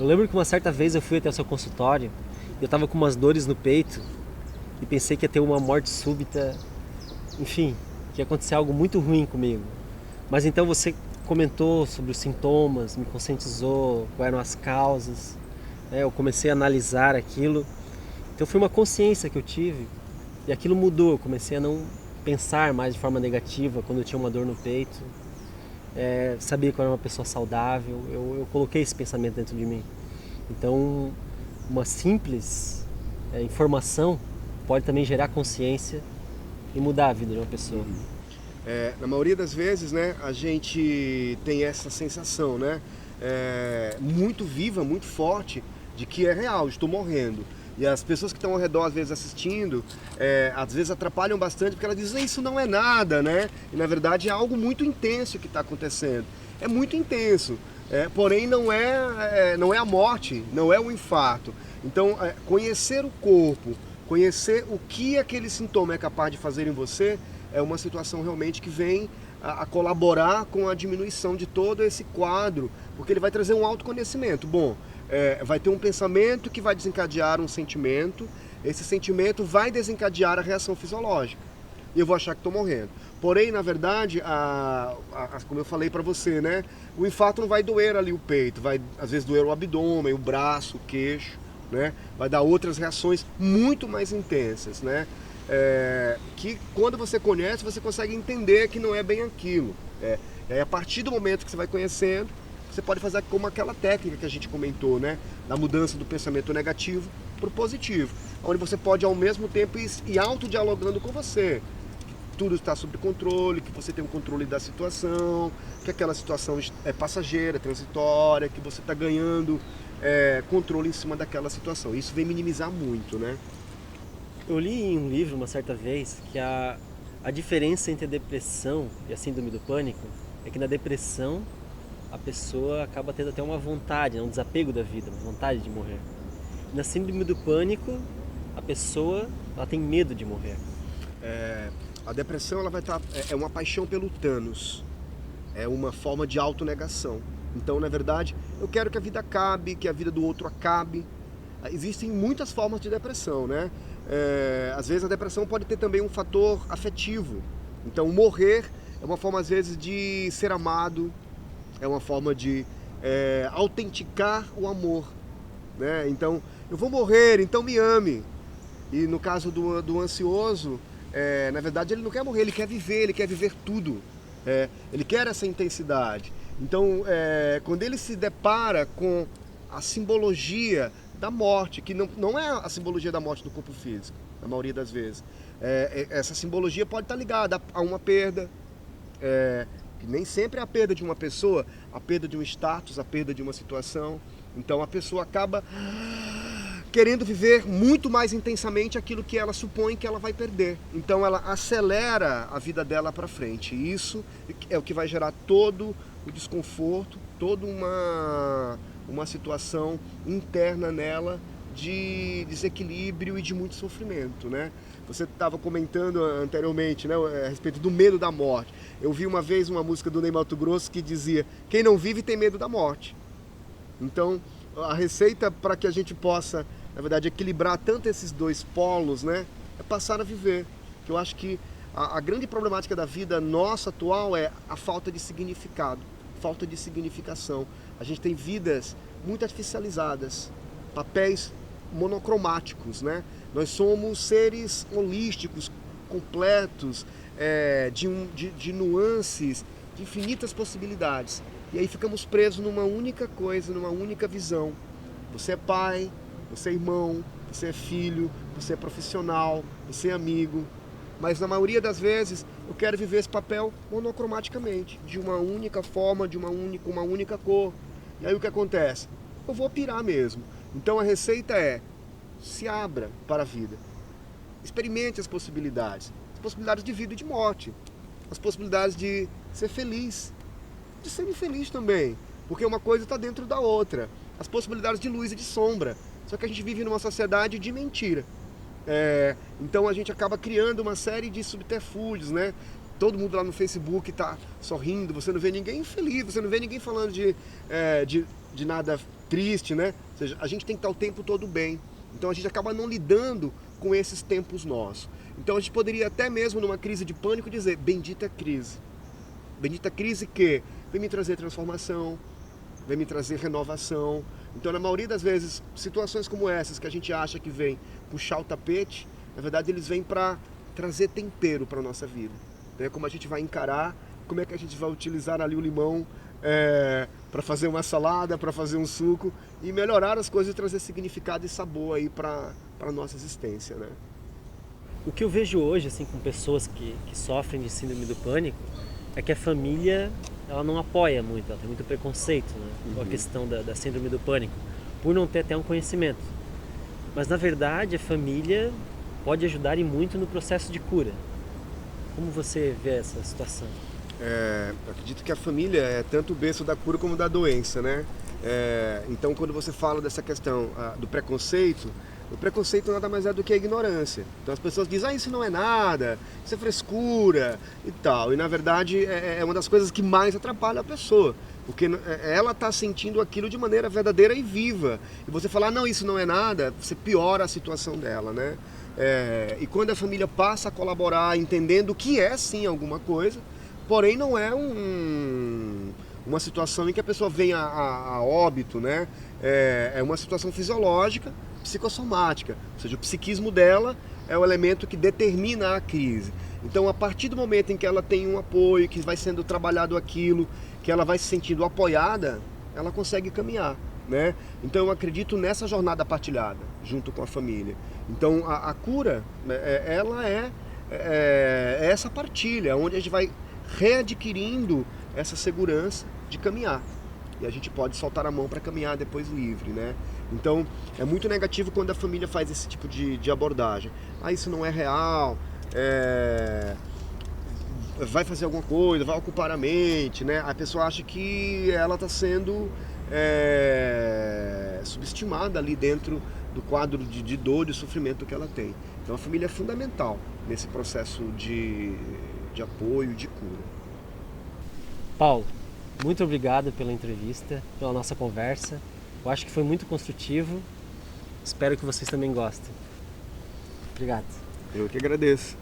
Eu lembro que uma certa vez eu fui até o seu consultório e eu tava com umas dores no peito e pensei que ia ter uma morte súbita, enfim, que ia acontecer algo muito ruim comigo. Mas então você comentou sobre os sintomas, me conscientizou quais eram as causas, né? Eu comecei a analisar aquilo. Então foi uma consciência que eu tive e aquilo mudou. Eu comecei a não pensar mais de forma negativa quando eu tinha uma dor no peito. Sabia que eu era uma pessoa saudável, eu coloquei esse pensamento dentro de mim. Então, uma simples informação pode também gerar consciência e mudar a vida de uma pessoa. Na maioria das vezes, né, a gente tem essa sensação, né, muito viva, muito forte, de que é real, estou morrendo. E as pessoas que estão ao redor, às vezes, assistindo, às vezes atrapalham bastante, porque elas dizem, isso não é nada, né? E, na verdade, é algo muito intenso que está acontecendo. É muito intenso, porém não é a morte, não é o infarto. Então, conhecer o corpo, conhecer o que aquele sintoma é capaz de fazer em você, é uma situação realmente que vem a colaborar com a diminuição de todo esse quadro, porque ele vai trazer um autoconhecimento. Bom, vai ter um pensamento que vai desencadear um sentimento, esse sentimento vai desencadear a reação fisiológica, e eu vou achar que estou morrendo. Porém, na verdade, como eu falei para você, né, o infarto não vai doer ali o peito, vai às vezes doer o abdômen, o braço, o queixo, né, vai dar outras reações muito mais intensas, né, que quando você conhece, você consegue entender que não é bem aquilo. A partir do momento que você vai conhecendo, você pode fazer como aquela técnica que a gente comentou, né? Da mudança do pensamento negativo para o positivo, onde você pode ao mesmo tempo ir autodialogando com você, que tudo está sob controle, que você tem o controle da situação, que aquela situação é passageira, transitória, que você está ganhando controle em cima daquela situação. Isso vem minimizar muito, né? Eu li em um livro uma certa vez que a diferença entre a depressão e a síndrome do pânico é que na depressão a pessoa acaba tendo até uma vontade, um desapego da vida, uma vontade de morrer. E na síndrome do pânico, a pessoa ela tem medo de morrer. A depressão ela vai estar é uma paixão pelo Thanos, é uma forma de autonegação. Então, na verdade, eu quero que a vida acabe, que a vida do outro acabe. Existem muitas formas de depressão, né? Às vezes a depressão pode ter também um fator afetivo. Então, morrer é uma forma, às vezes, de ser amado, é uma forma de autenticar o amor, né? Então, eu vou morrer, então me ame. E no caso do ansioso, na verdade ele não quer morrer, ele quer viver tudo. Ele quer essa intensidade. Então, quando ele se depara com a simbologia da morte, que não é a simbologia da morte do corpo físico, na maioria das vezes, essa simbologia pode estar ligada a uma perda, que nem sempre é a perda de uma pessoa, a perda de um status, a perda de uma situação. Então a pessoa acaba querendo viver muito mais intensamente aquilo que ela supõe que ela vai perder. Então ela acelera a vida dela para frente. E isso é o que vai gerar todo o desconforto, toda uma situação interna nela de desequilíbrio e de muito sofrimento, né? Você estava comentando anteriormente, né, a respeito do medo da morte. Eu vi uma vez uma música do Ney Matogrosso que dizia: quem não vive tem medo da morte. Então, a receita para que a gente possa, na verdade, equilibrar tanto esses dois polos, né, é passar a viver. Eu acho que a grande problemática da vida nossa atual é a falta de significado, falta de significação. A gente tem vidas muito artificializadas, papéis monocromáticos, né? Nós somos seres holísticos, completos, de nuances, de infinitas possibilidades. E aí ficamos presos numa única coisa, numa única visão. Você é pai, você é irmão, você é filho, você é profissional, você é amigo. Mas na maioria das vezes eu quero viver esse papel monocromaticamente, de uma única forma, de uma única cor. E aí o que acontece? Eu vou pirar mesmo. Então a receita é: se abra para a vida. Experimente as possibilidades de vida e de morte, as possibilidades de ser feliz, de ser infeliz também, porque uma coisa está dentro da outra, as possibilidades de luz e de sombra. Só que a gente vive numa sociedade de mentira. Então a gente acaba criando uma série de subterfúgios, né? todo mundo lá no Facebook tá sorrindo, você não vê ninguém feliz, você não vê ninguém falando de nada triste, né? Ou seja, a gente tem que estar o tempo todo bem. Então a gente acaba não lidando com esses tempos nossos. Então a gente poderia até mesmo numa crise de pânico dizer, bendita crise. Bendita crise que vem me trazer transformação, vem me trazer renovação. Então na maioria das vezes, situações como essas que a gente acha que vem puxar o tapete, na verdade eles vêm para trazer tempero para a nossa vida. Né? Como a gente vai encarar, como é que a gente vai utilizar ali o limão para fazer uma salada, para fazer um suco e melhorar as coisas e trazer significado e sabor aí para a nossa existência, né? O que eu vejo hoje, assim, com pessoas que sofrem de síndrome do pânico, é que a família, ela não apoia muito, ela tem muito preconceito, né, com a questão da síndrome do pânico, por não ter até um conhecimento. Mas, na verdade, a família pode ajudar e muito no processo de cura. Como você vê essa situação? Eu acredito que a família é tanto o berço da cura como da doença, né? Então, quando você fala dessa questão do preconceito, o preconceito nada mais é do que a ignorância. Então as pessoas dizem, isso não é nada, isso é frescura e tal. E na verdade é uma das coisas que mais atrapalha a pessoa. Porque ela está sentindo aquilo de maneira verdadeira e viva. E você falar, não, isso não é nada, você piora a situação dela, né? E quando a família passa a colaborar, entendendo que é sim alguma coisa, porém não é uma situação em que a pessoa venha a óbito, né? É uma situação fisiológica, psicossomática, ou seja, o psiquismo dela é o elemento que determina a crise. Então, a partir do momento em que ela tem um apoio, que vai sendo trabalhado aquilo, que ela vai se sentindo apoiada, ela consegue caminhar, né? Então, eu acredito nessa jornada partilhada, junto com a família. Então, a cura, ela é essa partilha, onde a gente vai readquirindo essa segurança de caminhar. E a gente pode soltar a mão para caminhar depois livre, né? Então, é muito negativo quando a família faz esse tipo de abordagem. Isso não é real, vai fazer alguma coisa, vai ocupar a mente, né? A pessoa acha que ela está sendo subestimada ali dentro do quadro de dor e sofrimento que ela tem. Então, a família é fundamental nesse processo de apoio, de cura. Paulo, muito obrigado pela entrevista, pela nossa conversa. Eu acho que foi muito construtivo. Espero que vocês também gostem. Obrigado. Eu que agradeço.